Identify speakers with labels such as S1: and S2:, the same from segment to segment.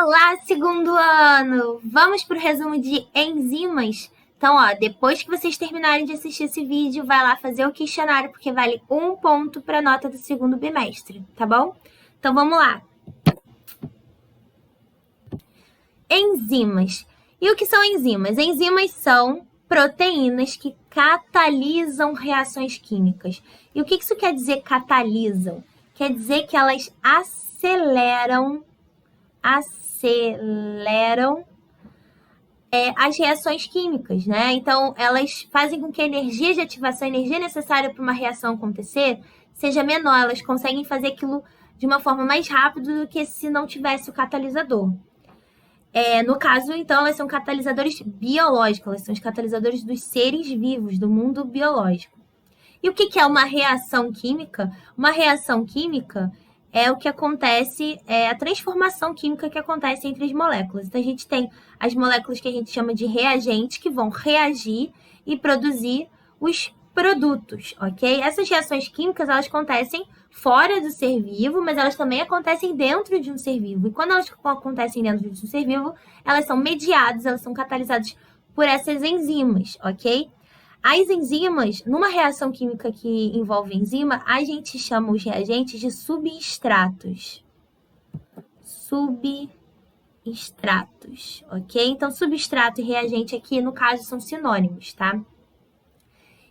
S1: Olá, segundo ano! Vamos para o resumo de enzimas? Então, depois que vocês terminarem de assistir esse vídeo, vai lá fazer o questionário, porque vale 1 ponto para a nota do segundo bimestre, tá bom? Então, vamos lá. Enzimas. E o que são enzimas? Enzimas são proteínas que catalisam reações químicas. E o que isso quer dizer catalisam? Quer dizer que elas aceleram as reações químicas, né? Então, elas fazem com que a energia de ativação, a energia necessária para uma reação acontecer, seja menor. Elas conseguem fazer aquilo de uma forma mais rápida do que se não tivesse o catalisador. No caso, então, elas são catalisadores biológicos, elas são os catalisadores dos seres vivos, do mundo biológico. E o que é uma reação química? Uma reação química é o que acontece, é a transformação química que acontece entre as moléculas. Então, a gente tem as moléculas que a gente chama de reagentes, que vão reagir e produzir os produtos, ok? Essas reações químicas, elas acontecem fora do ser vivo, mas elas também acontecem dentro de um ser vivo. E quando elas acontecem dentro de um ser vivo, elas são mediadas, elas são catalisadas por essas enzimas, ok? As enzimas, numa reação química que envolve enzima, a gente chama os reagentes de substratos. Substratos, ok? Então, substrato e reagente aqui, no caso, são sinônimos, tá?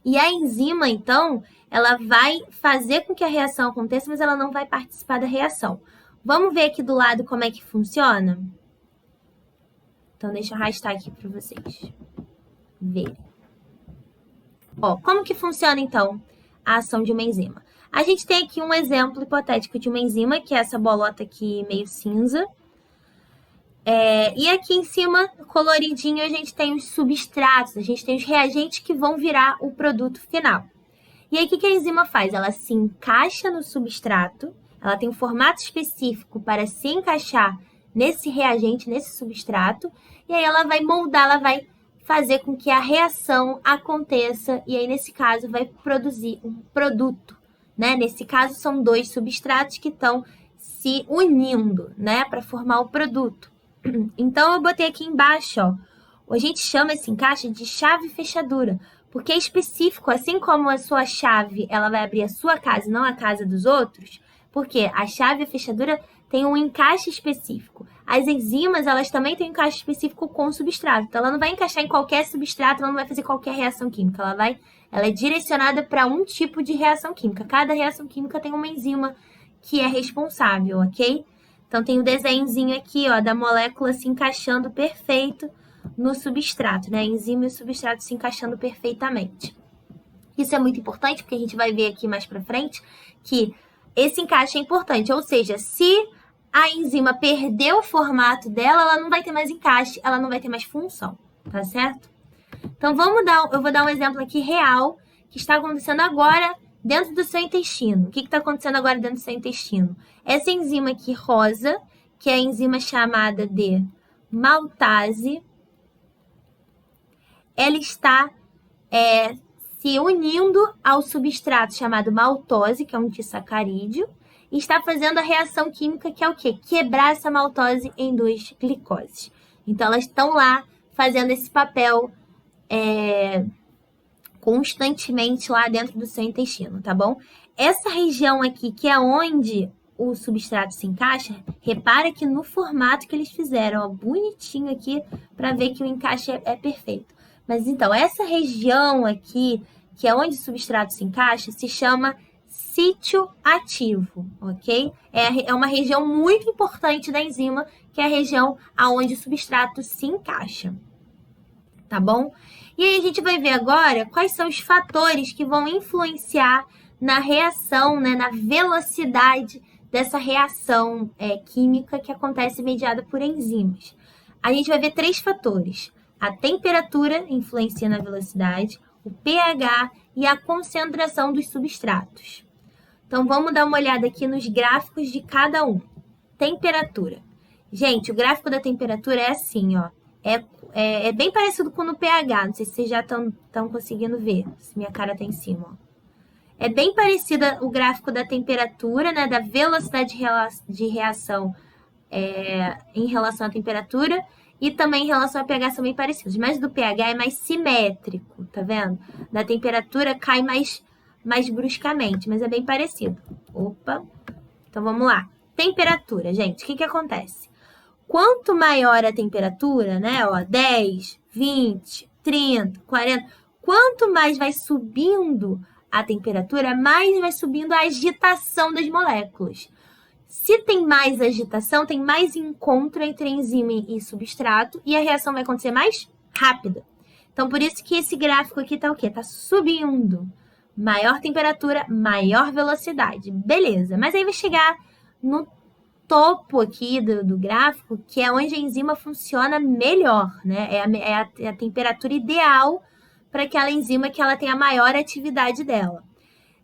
S1: E a enzima, então, ela vai fazer com que a reação aconteça, mas ela não vai participar da reação. Vamos ver aqui do lado como é que funciona? Então, deixa eu arrastar aqui para vocês verem. Como que funciona, então, a ação de uma enzima? A gente tem aqui um exemplo hipotético de uma enzima, que é essa bolota aqui meio cinza. E aqui em cima, coloridinho, a gente tem os substratos, a gente tem os reagentes que vão virar o produto final. E aí, o que a enzima faz? Ela se encaixa no substrato, ela tem um formato específico para se encaixar nesse reagente, nesse substrato, e aí ela vai moldar, ela vai fazer com que a reação aconteça, e aí, nesse caso, vai produzir um produto, né? Nesse caso, são dois substratos que estão se unindo, né, para formar o produto. Então, eu botei aqui embaixo, a gente chama esse encaixe de chave fechadura, porque é específico, assim como a sua chave, ela vai abrir a sua casa e não a casa dos outros, porque a chave e a fechadura tem um encaixe específico. As enzimas, elas também têm um encaixe específico com o substrato. Então, ela não vai encaixar em qualquer substrato, ela não vai fazer qualquer reação química. Ela é direcionada para um tipo de reação química. Cada reação química tem uma enzima que é responsável, ok? Então, tem o desenhozinho aqui, da molécula se encaixando perfeito no substrato, né? A enzima e o substrato se encaixando perfeitamente. Isso é muito importante, porque a gente vai ver aqui mais para frente que esse encaixe é importante. Ou seja, se a enzima perder o formato dela, ela não vai ter mais encaixe, ela não vai ter mais função, tá certo? Então, eu vou dar um exemplo aqui real, que está acontecendo agora dentro do seu intestino. O que está acontecendo agora dentro do seu intestino? Essa enzima aqui rosa, que é a enzima chamada de maltase, ela está se unindo ao substrato chamado maltose, que é um disacarídeo, e está fazendo a reação química, que é o quê? Quebrar essa maltose em duas glicoses. Então, elas estão lá fazendo esse papel constantemente lá dentro do seu intestino, tá bom? Essa região aqui, que é onde o substrato se encaixa, repara que no formato que eles fizeram, bonitinho aqui, para ver que o encaixe é perfeito. Mas então, essa região aqui, que é onde o substrato se encaixa, se chama sítio ativo, ok? É uma região muito importante da enzima, que é a região aonde o substrato se encaixa, tá bom? E aí a gente vai ver agora quais são os fatores que vão influenciar na reação, né, na velocidade dessa reação química que acontece mediada por enzimas. A gente vai ver 3 fatores. A temperatura influencia na velocidade, o pH e a concentração dos substratos. Então, vamos dar uma olhada aqui nos gráficos de cada um. Temperatura. Gente, o gráfico da temperatura é assim, É bem parecido com o pH, não sei se vocês já estão conseguindo ver, se minha cara está em cima. É bem parecido o gráfico da temperatura, né, da velocidade de reação em relação à temperatura e também em relação ao pH são bem parecidos. Mas do pH é mais simétrico, tá vendo? Da temperatura cai mais bruscamente, mas é bem parecido. Opa! Então vamos lá. Temperatura, gente, o que acontece? Quanto maior a temperatura, né? Ó, 10, 20, 30, 40. Quanto mais vai subindo a temperatura, mais vai subindo a agitação das moléculas. Se tem mais agitação, tem mais encontro entre enzima e substrato e a reação vai acontecer mais rápida. Então, por isso que esse gráfico aqui tá o quê? Tá subindo. Maior temperatura, maior velocidade. Beleza, mas aí vai chegar no topo aqui do gráfico, que é onde a enzima funciona melhor, né? É a temperatura ideal para aquela enzima que ela tem a maior atividade dela.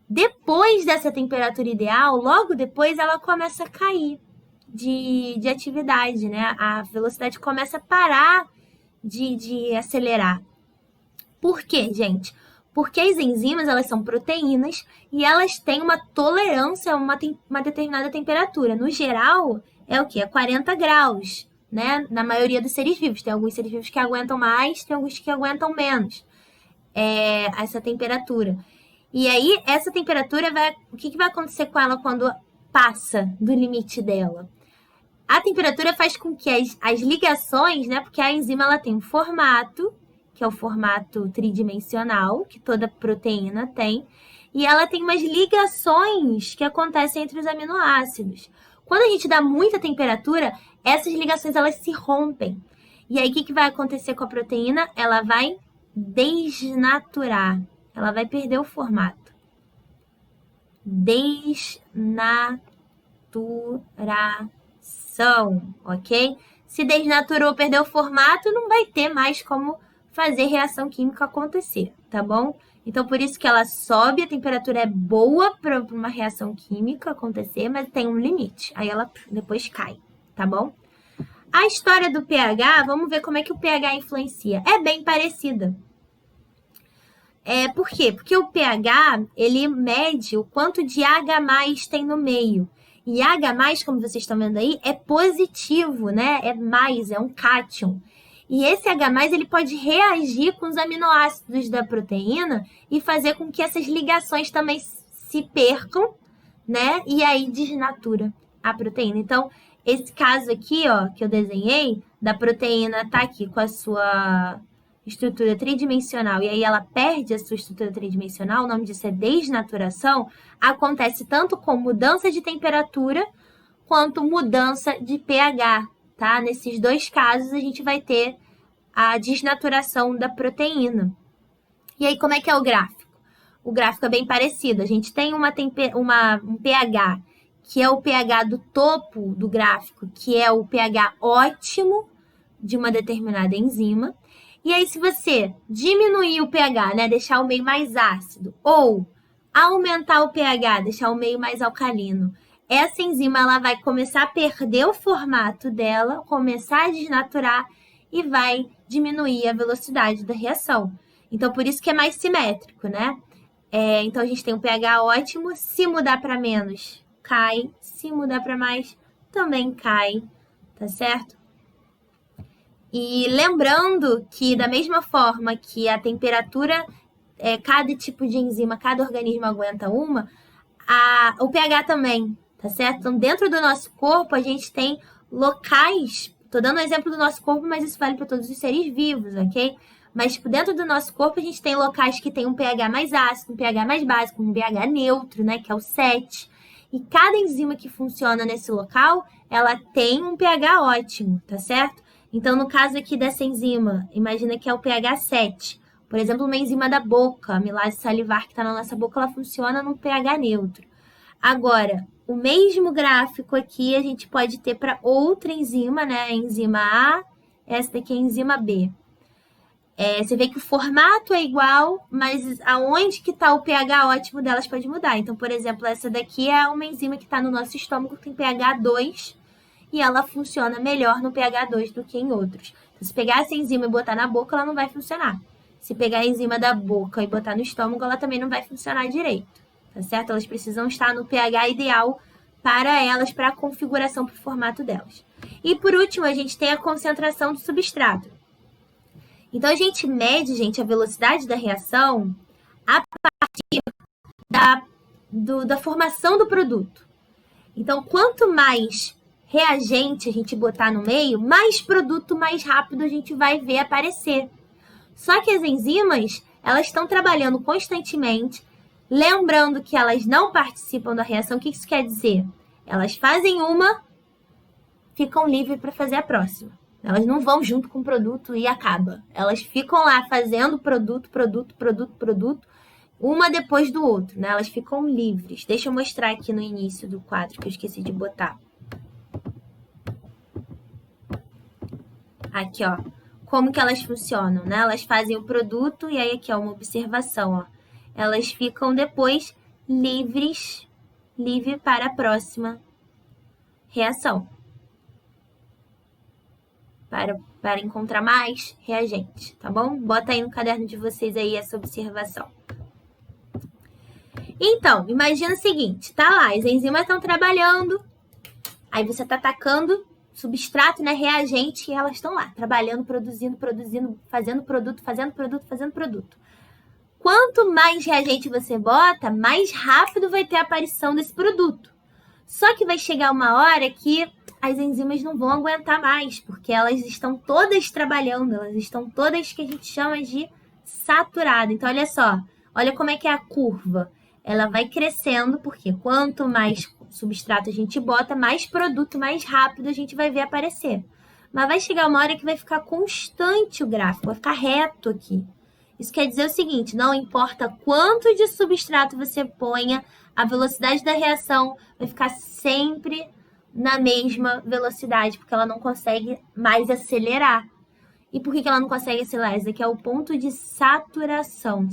S1: Depois dessa temperatura ideal, logo depois ela começa a cair de atividade, né? A velocidade começa a parar de acelerar. Por quê, gente? Porque as enzimas, elas são proteínas e elas têm uma tolerância a uma determinada temperatura. No geral, é o quê? É 40 graus, né? Na maioria dos seres vivos. Tem alguns seres vivos que aguentam mais, tem alguns que aguentam menos essa temperatura. E aí, essa temperatura, o que vai acontecer com ela quando passa do limite dela? A temperatura faz com que as ligações, né? Porque a enzima ela tem um formato, que é o formato tridimensional, que toda proteína tem, e ela tem umas ligações que acontecem entre os aminoácidos. Quando a gente dá muita temperatura, essas ligações elas se rompem. E aí, o que vai acontecer com a proteína? Ela vai desnaturar. Ela vai perder o formato. Desnaturação, ok? Se desnaturou, perdeu o formato, não vai ter mais como fazer reação química acontecer, tá bom? Então, por isso que ela sobe, a temperatura é boa para uma reação química acontecer, mas tem um limite. Aí ela depois cai, tá bom? A história do pH, vamos ver como é que o pH influencia. É bem parecida. Por quê? Porque o pH, ele mede o quanto de H+ tem no meio. E H+, como vocês estão vendo aí, é positivo, né? É mais, é um cátion. E esse H+, ele pode reagir com os aminoácidos da proteína e fazer com que essas ligações também se percam, né? E aí desnatura a proteína. Então, esse caso aqui, ó, que eu desenhei, da proteína tá aqui com a sua estrutura tridimensional e aí ela perde a sua estrutura tridimensional, o nome disso é desnaturação, acontece tanto com mudança de temperatura quanto mudança de pH, tá? Nesses dois casos a gente vai ter a desnaturação da proteína. E aí como é que é o gráfico? O gráfico é bem parecido, a gente tem um pH que é o pH do topo do gráfico, que é o pH ótimo de uma determinada enzima. E aí, se você diminuir o pH, né, deixar o meio mais ácido, ou aumentar o pH, deixar o meio mais alcalino, essa enzima ela vai começar a perder o formato dela, começar a desnaturar e vai diminuir a velocidade da reação. Então, por isso que é mais simétrico, né? Então, a gente tem um pH ótimo, se mudar para menos, cai. Se mudar para mais, também cai, tá certo? E lembrando que, da mesma forma que a temperatura, cada tipo de enzima, cada organismo aguenta uma, o pH também, tá certo? Então, dentro do nosso corpo, a gente tem locais, tô dando um exemplo do nosso corpo, mas isso vale para todos os seres vivos, ok? Mas dentro do nosso corpo, a gente tem locais que tem um pH mais ácido, um pH mais básico, um pH neutro, né, que é o 7. E cada enzima que funciona nesse local, ela tem um pH ótimo, tá certo? Então, no caso aqui dessa enzima, imagina que é o pH 7. Por exemplo, uma enzima da boca, a amilase salivar que está na nossa boca, ela funciona no pH neutro. Agora, o mesmo gráfico aqui a gente pode ter para outra enzima, né? A enzima A, essa daqui é a enzima B. Você vê que o formato é igual, mas aonde que está o pH ótimo delas pode mudar. Então, por exemplo, essa daqui é uma enzima que está no nosso estômago, que tem pH 2, e ela funciona melhor no pH 2 do que em outros. Então, se pegar essa enzima e botar na boca, ela não vai funcionar. Se pegar a enzima da boca e botar no estômago, ela também não vai funcionar direito, tá certo? Elas precisam estar no pH ideal para elas, para a configuração, para o formato delas. E por último, a gente tem a concentração do substrato. Então, a gente mede, gente, a velocidade da reação a partir da formação do produto. Então, quanto mais reagente a gente botar no meio, mais produto mais rápido a gente vai ver aparecer. Só que as enzimas, elas estão trabalhando constantemente, lembrando que elas não participam da reação. O que isso quer dizer? Elas fazem uma, ficam livres para fazer a próxima. Elas não vão junto com o produto e acaba. Elas ficam lá fazendo produto, uma depois do outro, né? Elas ficam livres. Deixa eu mostrar aqui no início do quadro, que eu esqueci de botar. Aqui, ó. Como que elas funcionam, né? Elas fazem o produto e aí aqui, ó, uma observação, ó. Elas ficam depois livre para a próxima reação. Para encontrar mais reagente, tá bom? Bota aí no caderno de vocês aí essa observação. Então, imagina o seguinte, tá lá, as enzimas estão trabalhando, aí você tá atacando substrato, né, reagente, e elas estão lá, trabalhando, produzindo, fazendo produto. Quanto mais reagente você bota, mais rápido vai ter a aparição desse produto. Só que vai chegar uma hora que as enzimas não vão aguentar mais, porque elas estão todas trabalhando, elas estão todas que a gente chama de saturada. Então, olha só, olha como é que é a curva. Ela vai crescendo, porque quanto mais substrato a gente bota, mais produto, mais rápido a gente vai ver aparecer. Mas vai chegar uma hora que vai ficar constante o gráfico, vai ficar reto aqui. Isso quer dizer o seguinte, não importa quanto de substrato você ponha, a velocidade da reação vai ficar sempre na mesma velocidade, porque ela não consegue mais acelerar. E por que ela não consegue acelerar? Esse aqui é o ponto de saturação.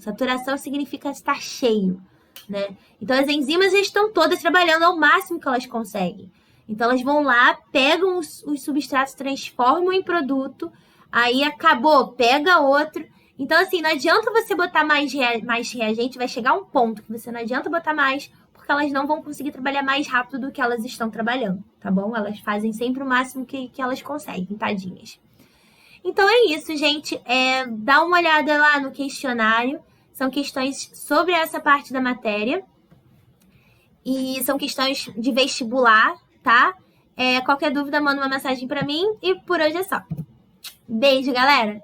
S1: Saturação significa estar cheio, né? Então, as enzimas estão todas trabalhando ao máximo que elas conseguem. Então, elas vão lá, pegam os substratos, transformam em produto, aí acabou, pega outro. Então, assim, não adianta você botar mais reagente, vai chegar um ponto que você não adianta botar mais, porque elas não vão conseguir trabalhar mais rápido do que elas estão trabalhando, tá bom? Elas fazem sempre o máximo que elas conseguem, tadinhas. Então, é isso, gente. Dá uma olhada lá no questionário. São questões sobre essa parte da matéria. E são questões de vestibular, tá? Qualquer dúvida, manda uma mensagem pra mim. E por hoje é só. Beijo, galera!